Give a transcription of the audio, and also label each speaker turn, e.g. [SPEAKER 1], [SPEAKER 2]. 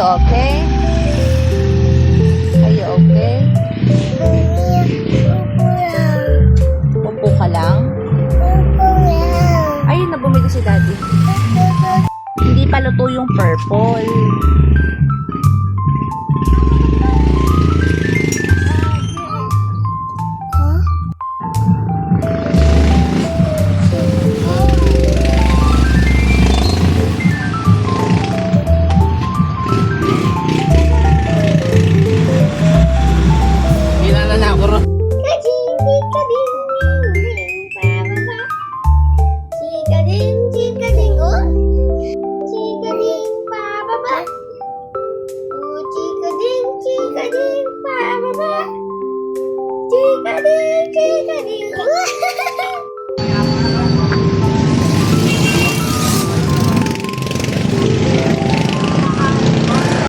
[SPEAKER 1] okay? Are you okay? Upo ka lang? Ayun na, bumili si daddy. Hindi pa luto yung purple.
[SPEAKER 2] Chika ding, chika ding.